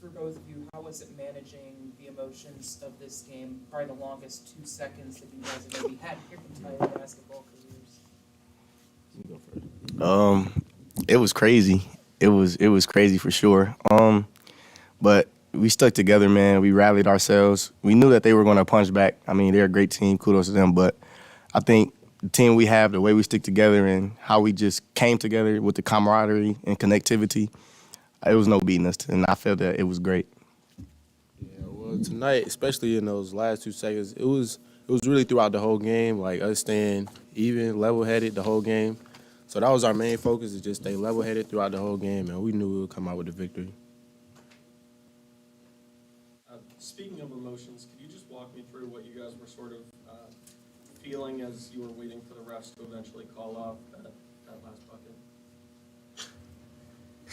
for both of you, how was it managing the emotions of this game? Probably the longest 2 seconds that you guys have maybe had in your entire basketball careers. You go first. It was crazy. It was crazy for sure. But we stuck together, man. We rallied ourselves. We knew that they were going to punch back. I mean, they're a great team. Kudos to them. But I think the team we have, the way we stick together, and how we just came together with the camaraderie and connectivity, it was no beating us. And I felt that it was great. Yeah, well, tonight, especially in those last 2 seconds, it was really throughout the whole game, like us staying even, level-headed the whole game. So that was our main focus, is just stay level-headed throughout the whole game, and we knew we would come out with the victory. Speaking of emotions, could you just walk me through what you guys were sort of feeling as you were waiting for the refs to eventually call off that last bucket?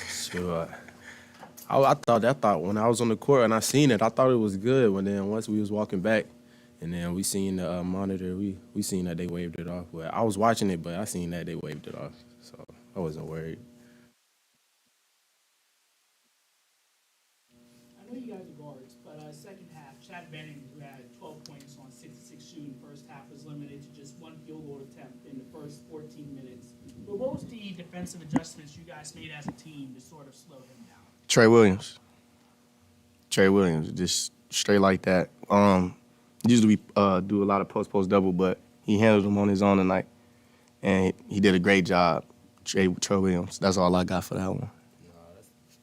Sure. I thought when I was on the court and I seen it, I thought it was good. When then once we was walking back, and then we seen the monitor, we seen that they waved it off. Well, I was watching it, but I seen that they waved it off, so I wasn't worried. I know you guys are guards, but second half, Chad Benning, who had 12 points on 66 shooting first half, was limited to just one field goal attempt in the first 14 minutes. But what was the defensive adjustments you guys made as a team to sort of slow him down? Trey Williams. Trey Williams, just straight like that. Usually we do a lot of post double, but he handled them on his own tonight, and he did a great job. Trey Williams. That's all I got for that one.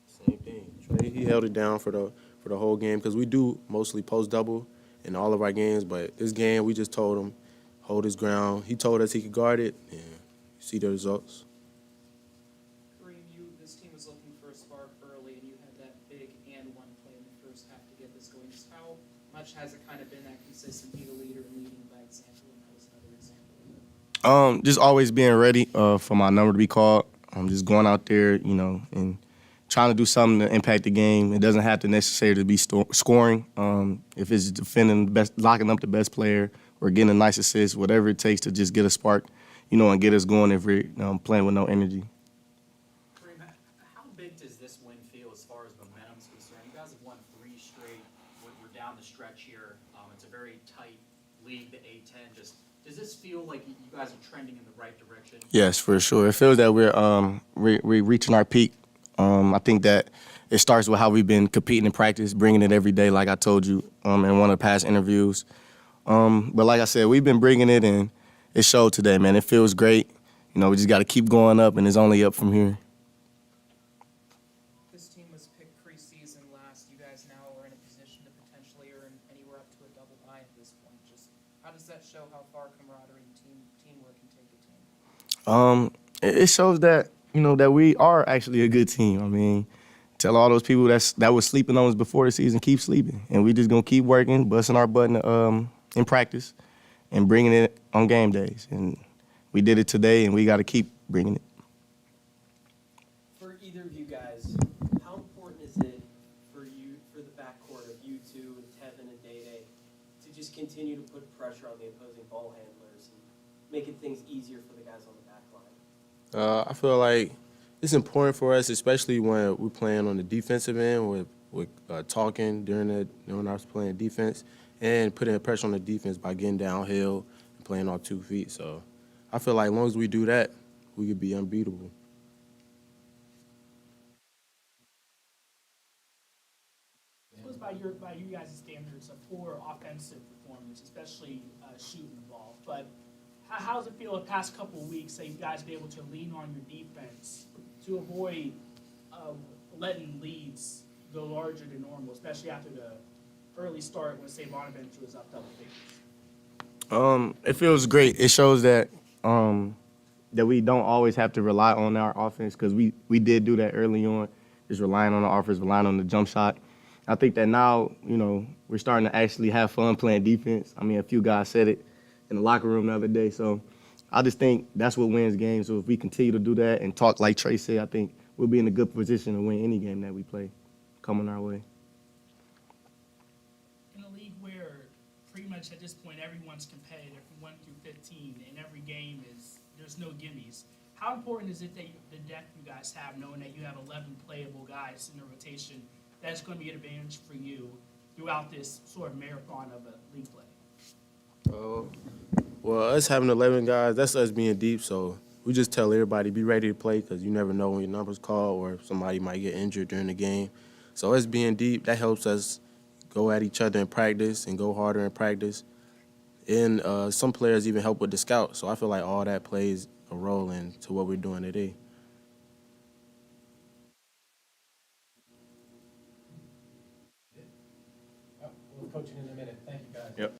Same thing. Trey, he held it down for the whole game, because we do mostly post double in all of our games, but this game we just told him hold his ground. He told us he could guard it, and you see the results. Kareem, this team was looking for a spark early, and you had that big and one play in the first half to get this going. Just how much has it kind of been that consistent, be the leader and leading by example, and that was another example of it? Just always being ready for my number to be called. Just going out there, and trying to do something to impact the game. It doesn't have to necessarily be scoring. If it's defending the best, locking up the best player, or getting a nice assist, whatever it takes to just get a spark, and get us going if we're playing with no energy. Kareem, how big does this win feel as far as momentum's concerned? You guys have won 3 straight. We're down the stretch here. It's a very tight league, the A-10. Just does this feel like you guys are trending in the right direction? Yes, for sure. It feels that we're reaching our peak. I think that it starts with how we've been competing in practice, bringing it every day, like I told you in one of the past interviews. But like I said, we've been bringing it, and it showed today, man. It feels great. We just got to keep going up, and it's only up from here. This team was picked preseason last. You guys now are in a position to potentially earn anywhere up to a double bye at this point. Just how does that show how far camaraderie and teamwork can take a team? It shows that that we are actually a good team. I mean, tell all those people that was sleeping on us before the season, keep sleeping, and we just gonna keep working, busting our butt in practice, and bringing it on game days. And we did it today, and we got to keep bringing it. For either of you guys, how important is it for the backcourt of you two, Tevin and Day, to just continue to put pressure on the opposing ball handlers and making things easier for the guys on the back line? I feel like it's important for us, especially when we're playing on the defensive end, with talking during our playing defense, and putting pressure on the defense by getting downhill and playing on 2 feet. So I feel like as long as we do that, we could be unbeatable. It was by you guys' standards, a poor offensive performance, especially shooting the ball. But how does it feel the past couple of weeks that you guys be able to lean on your defense to avoid letting leads go larger than normal, especially after the early start when, say, Bonaventure was up double figures? It feels great. It shows that that we don't always have to rely on our offense, because we did do that early on, just relying on the offense, relying on the jump shot. I think that now, we're starting to actually have fun playing defense. I mean, a few guys said it in the locker room the other day. So I just think that's what wins games. So if we continue to do that and talk like Trey said, I think we'll be in a good position to win any game that we play coming our way. In a league where pretty much at this point everyone's competitive from 1 through 15, and every game there's no gimmies, how important is it that the depth you guys have, knowing that you have 11 playable guys in the rotation that's going to be an advantage for you throughout this sort of marathon of a league play? Well, us having 11 guys, that's us being deep. So we just tell everybody be ready to play because you never know when your number's called or somebody might get injured during the game. So us being deep, that helps us go at each other in practice and go harder in practice. And some players even help with the scout. So I feel like all that plays a role into what we're doing today. We'll coach you in a minute. Thank you, guys. Yep.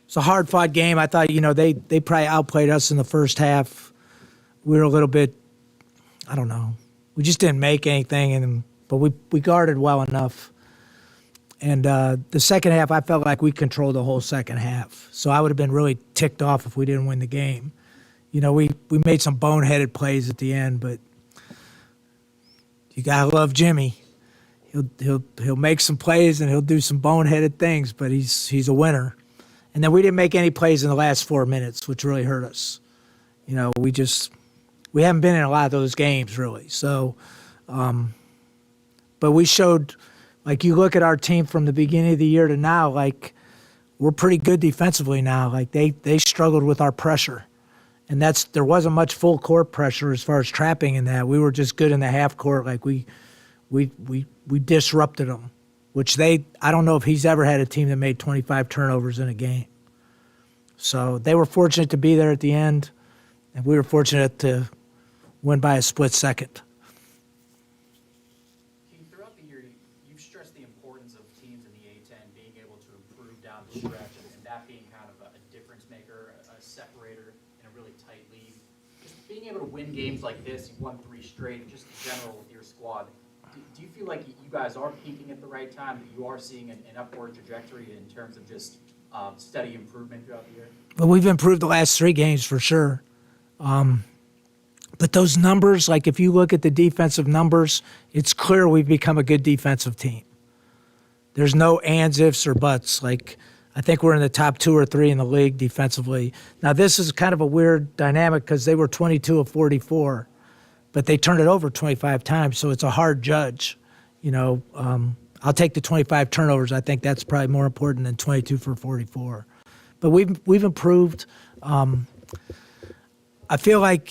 It's a hard fought game. I thought, they probably outplayed us in the first half. We were a little bit, I don't know. We just didn't make anything, but we guarded well enough. And the second half, I felt like we controlled the whole second half. So I would have been really ticked off if we didn't win the game. We made some boneheaded plays at the end, but you gotta love Jimmy. He'll make some plays and he'll do some boneheaded things, but he's a winner. And then we didn't make any plays in the last 4 minutes, which really hurt us. We haven't been in a lot of those games really. So, but we showed, like you look at our team from the beginning of the year to now, like we're pretty good defensively now. Like they struggled with our pressure, and there wasn't much full court pressure as far as trapping in that. We were just good in the half court. Like we disrupted them. Which I don't know if he's ever had a team that made 25 turnovers in a game. So they were fortunate to be there at the end, and we were fortunate to win by a split second. Keith, throughout the year, you've stressed the importance of teams in the A-10 being able to improve down the stretch, and that being kind of a difference maker, a separator in a really tight league. Just being able to win games like this, you won 3 straight, just in general with your squad. Do you feel like you guys are peaking at the right time, that you are seeing an upward trajectory in terms of just steady improvement throughout the year? Well, we've improved the last 3 games for sure. But those numbers, like if you look at the defensive numbers, it's clear we've become a good defensive team. There's no ands, ifs, or buts. Like I think we're in the top 2 or 3 in the league defensively. Now this is kind of a weird dynamic because they were 22 of 44. But they turned it over 25 times, so it's a hard judge. I'll take the 25 turnovers. I think that's probably more important than 22 for 44. But we've improved. I feel like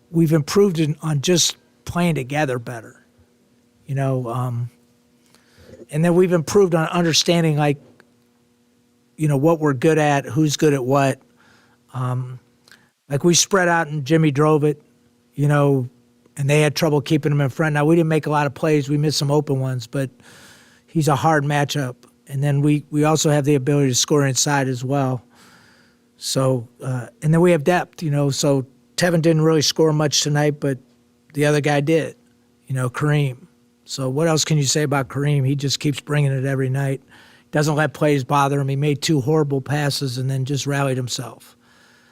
we've improved on just playing together better. And then we've improved on understanding what we're good at, who's good at what. Like we spread out and Jimmy drove it. And they had trouble keeping him in front. Now, we didn't make a lot of plays. We missed some open ones, but he's a hard matchup. And then we also have the ability to score inside as well. So, and then we have depth, so Tevin didn't really score much tonight, but the other guy did, Kareem. So what else can you say about Kareem? He just keeps bringing it every night. Doesn't let plays bother him. He made 2 horrible passes and then just rallied himself.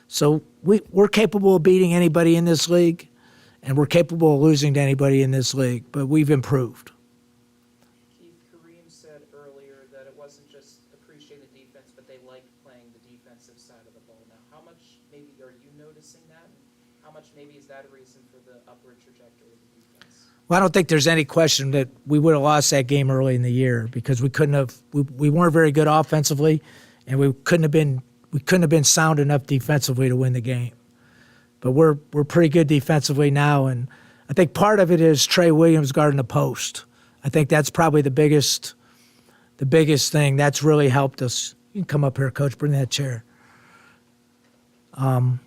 So we're capable of beating anybody in this league, and we're capable of losing to anybody in this league, but we've improved. Keith, Kareem said earlier that it wasn't just appreciating the defense, but they liked playing the defensive side of the ball. Now, how much maybe are you noticing that? And how much maybe is that a reason for the upward trajectory of the defense? Well, I don't think there's any question that we would have lost that game early in the year because we weren't very good offensively, and we couldn't have been sound enough defensively to win the game. But we're pretty good defensively now, and I think part of it is Trey Williams guarding the post. I think that's probably the biggest thing that's really helped us. You can come up here, Coach. Bring that chair. And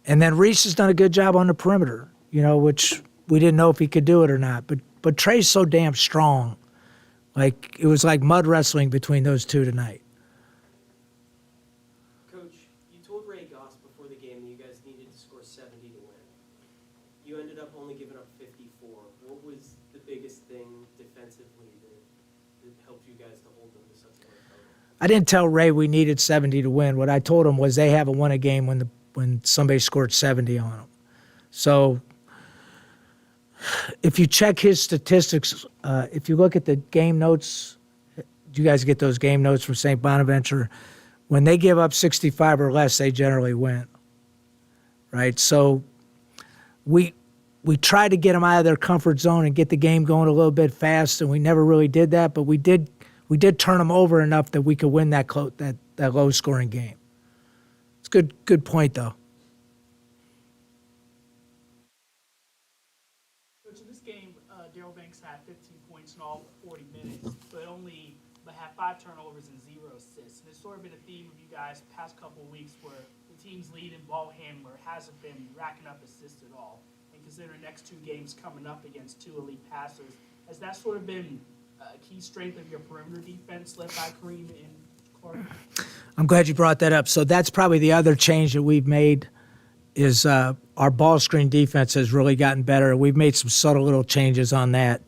then Reese has done a good job on the perimeter, which we didn't know if he could do it or not. But Trey's so damn strong. Like, it was like mud wrestling between those two tonight. Coach, you told Ray Goss before the game that you guys needed to score 70 to win. You ended up only giving up 54. What was the biggest thing defensively that helped you guys to hold them to such a low total? I didn't tell Ray we needed 70 to win. What I told him was they haven't won a game when somebody scored 70 on them. So if you check his statistics, if you look at the game notes, do you guys get those game notes from St. Bonaventure? When they give up 65 or less, they generally win, right? So we tried to get them out of their comfort zone and get the game going a little bit fast, and we never really did that, but we did turn them over enough that we could win that low-scoring game. It's a good point, though. Coach, in this game, Daryl Banks had 15 points in all 40 minutes, but had 5 turnovers and 0 assists. And it's sort of been a theme of you guys past couple of weeks where the team's lead in ball handler hasn't been racking up assists at all. And considering the next 2 games coming up against 2 elite passers, has that sort of been a key strength of your perimeter defense led by Kareem and Clark? I'm glad you brought that up. So that's probably the other change that we've made is our ball screen defense has really gotten better. We've made some subtle little changes on that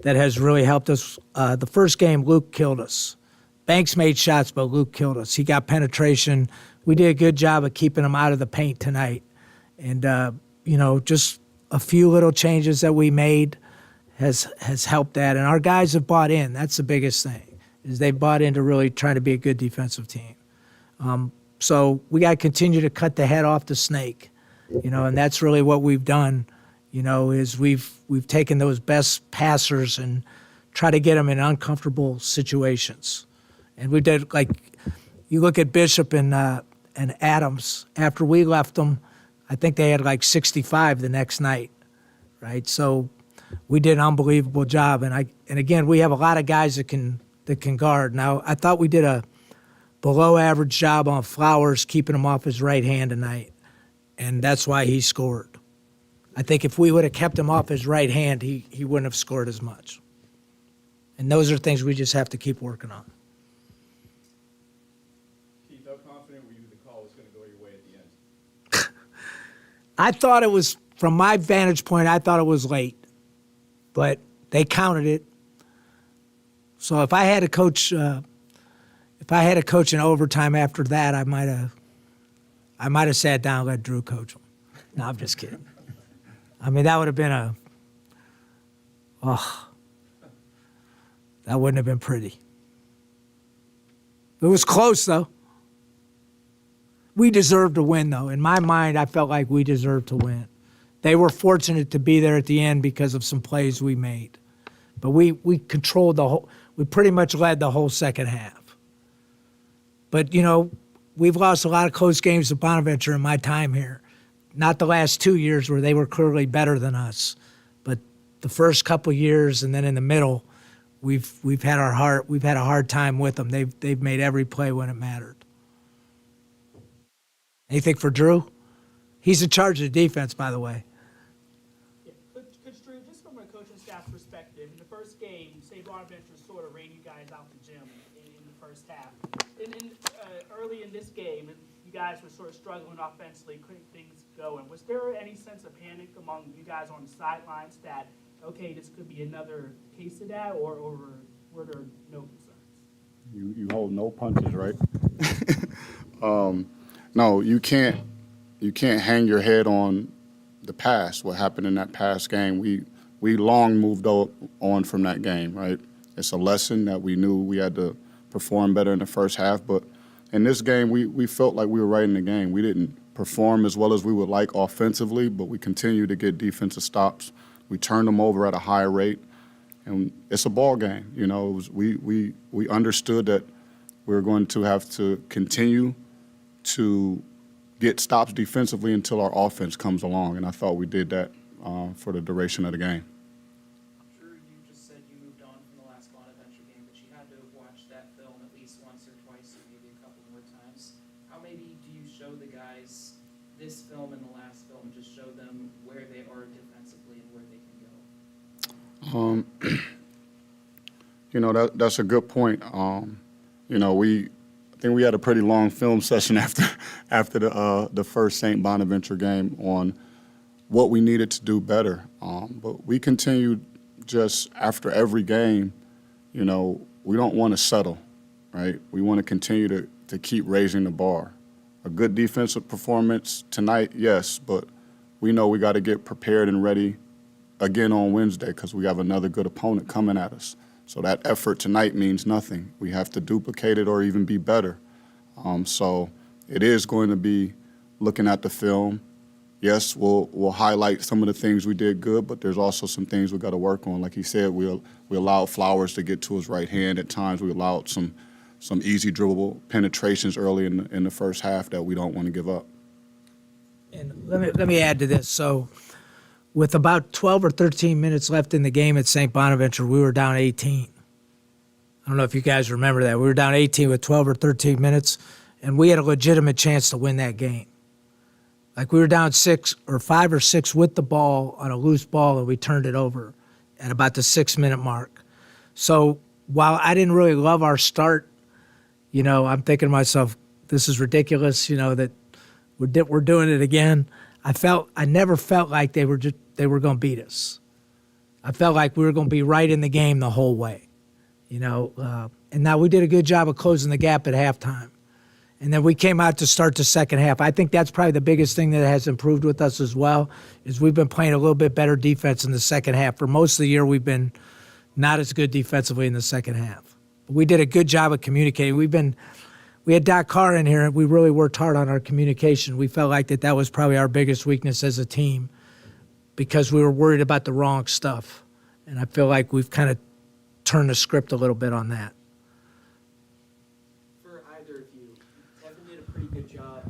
has really helped us. The first game, Luke killed us. Banks made shots, but Luke killed us. He got penetration. We did a good job of keeping him out of the paint tonight. And, just a few little changes that we made has helped that. And our guys have bought in. That's the biggest thing, is they bought into really trying to be a good defensive team. So we got to continue to cut the head off the snake, and that's really what we've done, is we've taken those best passers and try to get them in uncomfortable situations. And we did, like, you look at Bishop and Adams, after we left them, I think they had like 65 the next night, right? So we did an unbelievable job. And again, we have a lot of guys that can guard. Now, I thought we did a below average job on Flowers, keeping him off his right hand tonight. And that's why he scored. I think if we would have kept him off his right hand, he wouldn't have scored as much. And those are things we just have to keep working on. Keith, how confident were you the call was going to go your way at the end? I thought it was, from my vantage point, I thought it was late. But they counted it. So if I had to coach in overtime after that, I might have sat down and let Drew coach him. No, I'm just kidding. I mean, that would have been that wouldn't have been pretty. It was close, though. We deserved to win, though. In my mind, I felt like we deserved to win. They were fortunate to be there at the end because of some plays we made. But we controlled we pretty much led the whole second half. But, we've lost a lot of close games to Bonaventure in my time here. Not the last 2 years where they were clearly better than us, but the first couple years and then in the middle, we've had a hard time with them. They've made every play when it mattered. Anything for Drew? He's in charge of the defense, by the way. Yeah. Coach Drew, just from a coaching staff perspective, in the first game, say Bonaventure sort of ran you guys out the gym. In the first half. Early in this game, you guys were sort of struggling offensively, couldn't get things going. Was there any sense of panic among you guys on the sidelines that, okay, this could be another case of that, or were there no concerns? You hold no punches, right? No, you can't hang your head on the past, what happened in that past game. We long moved on from that game, right? It's a lesson that we knew we had to perform better in the first half, but in this game, we felt like we were right in the game. We didn't perform as well as we would like offensively, but we continued to get defensive stops. We turned them over at a high rate, and it's a ball game. You know, we understood that we were going to have to continue to get stops defensively until our offense comes along, and I thought we did that for the duration of the game. Drew, you just said you moved on from the last Bonaventure game, but you had to have watched that film at least once or twice, or maybe a couple more times. How maybe do you show the guys this film and the last film, and just show them where they are defensively and where they can go? You know, that's a good point. You know, I think we had a pretty long film session after the first St. Bonaventure game on what we needed to do better. But we continued just after every game, you know, we don't want to settle, right? We want to continue to keep raising the bar. A good defensive performance tonight, yes, but we know we got to get prepared and ready again on Wednesday because we have another good opponent coming at us. So that effort tonight means nothing. We have to duplicate it or even be better. So it is going to be looking at the film. Yes, we'll highlight some of the things we did good, but there's also some things we got to work on. Like he said, we allowed Flowers to get to his right hand at times. We allowed some easy dribble penetrations early in the first half that we don't want to give up. And let me add to this. So with about 12 or 13 minutes left in the game at St. Bonaventure, we were down 18. I don't know if you guys remember that. We were down 18 with 12 or 13 minutes, and we had a legitimate chance to win that game. Like we were down 6 or 5 or 6 with the ball on a loose ball, and we turned it over at about the 6-minute mark. So while I didn't really love our start, you know, I'm thinking to myself, this is ridiculous, you know, that we're doing it again. I never felt like they were going to beat us. I felt like we were going to be right in the game the whole way, you know. And now we did a good job of closing the gap at halftime. And then we came out to start the second half. I think that's probably the biggest thing that has improved with us as well, is we've been playing a little bit better defense in the second half. For most of the year, we've been not as good defensively in the second half. But we did a good job of communicating. We had Doc Carr in here, and we really worked hard on our communication. We felt like that was probably our biggest weakness as a team because we were worried about the wrong stuff. And I feel like we've kind of turned the script a little bit on that. For either of you, Tevin did a pretty good job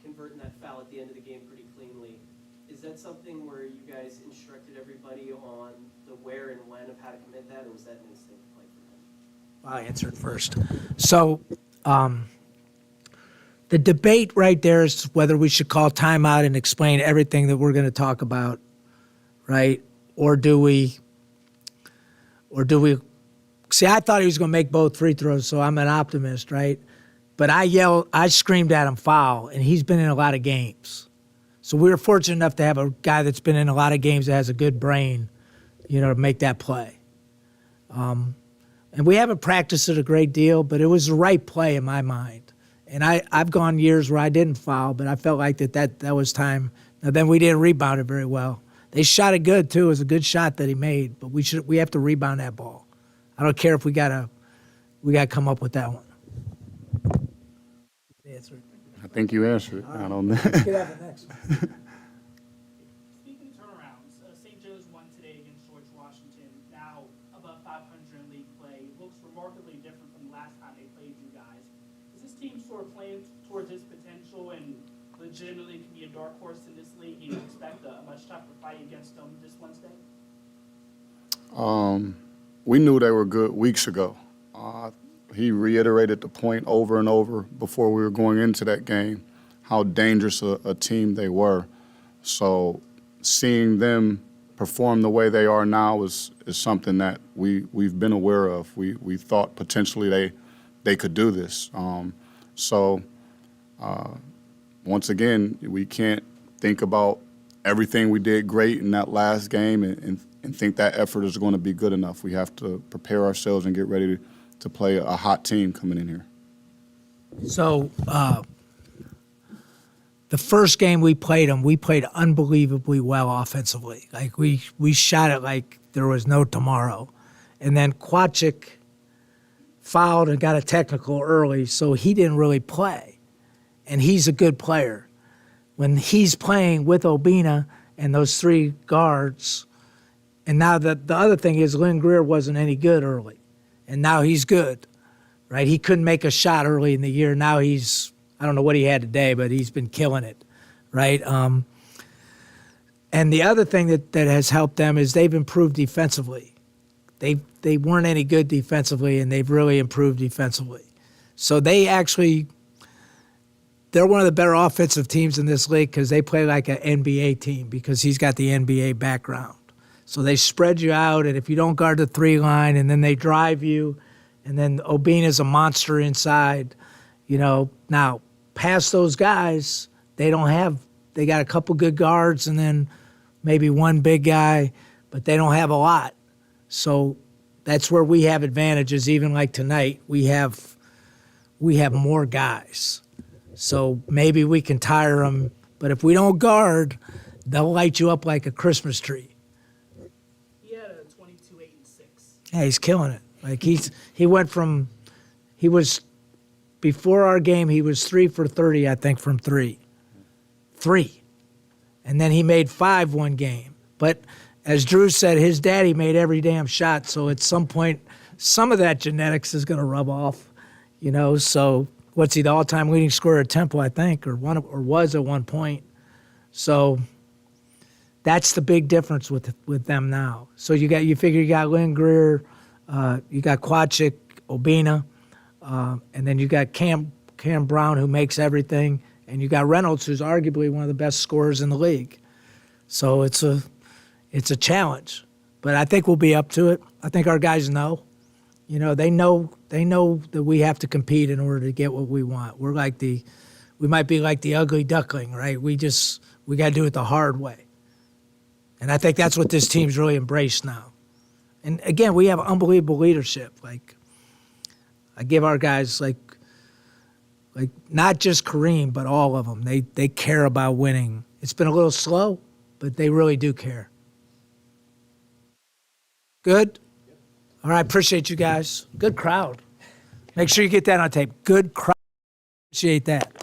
converting that foul at the end of the game pretty cleanly. Is that something where you guys instructed everybody on the where and when of how to commit that, or was that an instinct play for him? I'll answer it first. So the debate right there is whether we should call timeout and explain everything that we're going to talk about, right? Or do we see, I thought he was going to make both free throws, so I'm an optimist, right? But I screamed at him foul, and he's been in a lot of games. So we were fortunate enough to have a guy that's been in a lot of games that has a good brain, you know, to make that play. And we haven't practiced it a great deal, but it was the right play in my mind. And I've gone years where I didn't foul, but I felt like that was time. Now, then we didn't rebound it very well. They shot it good, too. It was a good shot that he made, but we have to rebound that ball. I don't care if we got to come up with that one. I think you answered it. I don't know. Get out the next one. Speaking of turnarounds, St. Joe's won today against George Washington. Now above 500 in league play, looks remarkably different from the last time they played you guys. Is this team sort of playing towards its potential and legitimately can be a dark horse in this league? You expect a much tougher fight against them this Wednesday? We knew they were good weeks ago. He reiterated the point over and over before we were going into that game, how dangerous a team they were. So seeing them perform the way they are now is something that we've been aware of. We thought potentially they could do this. So once again, we can't think about everything we did great in that last game and think that effort is going to be good enough. We have to prepare ourselves and get ready to play a hot team coming in here. So the first game we played them, we played unbelievably well offensively. Like we shot it like there was no tomorrow. And then Quachik fouled and got a technical early, so he didn't really play. And he's a good player. When he's playing with Obina and those three guards, and now the other thing is Lynn Greer wasn't any good early, and now he's good, right? He couldn't make a shot early in the year. Now he's, I don't know what he had today, but he's been killing it, right? And the other thing that has helped them is they've improved defensively. They weren't any good defensively, and they've really improved defensively. So they're one of the better offensive teams in this league because they play like an NBA team because he's got the NBA background. So they spread you out, and if you don't guard the three line, and then they drive you, and then Obina's a monster inside, you know. Now, past those guys, they got a couple good guards and then maybe one big guy, but they don't have a lot. So that's where we have advantages. Even like tonight, we have more guys. So maybe we can tire them, but if we don't guard, they'll light you up like a Christmas tree. He had a 22, 8, and 6. Yeah, he's killing it. Like before our game, he was 3 for 30, I think, from three. And then he made 5 one game. But as Drew said, his daddy made every damn shot. So at some point, some of that genetics is going to rub off, you know. So what's he, the all-time leading scorer at Temple, I think, or was at one point. So that's the big difference with them now. So you figure you got Lynn Greer, you got Quachik, Obina, and then you got Cam Brown, who makes everything, and you got Reynolds, who's arguably one of the best scorers in the league. So it's a challenge, but I think we'll be up to it. I think our guys know. You know, they know that we have to compete in order to get what we want. We might be like the ugly duckling, right? We got to do it the hard way. And I think that's what this team's really embraced now. And again, we have unbelievable leadership. Like, I give our guys like not just Kareem, but all of them. They care about winning. It's been a little slow, but they really do care. Good? All right, appreciate you guys. Good crowd. Make sure you get that on tape. Good crowd. Appreciate that.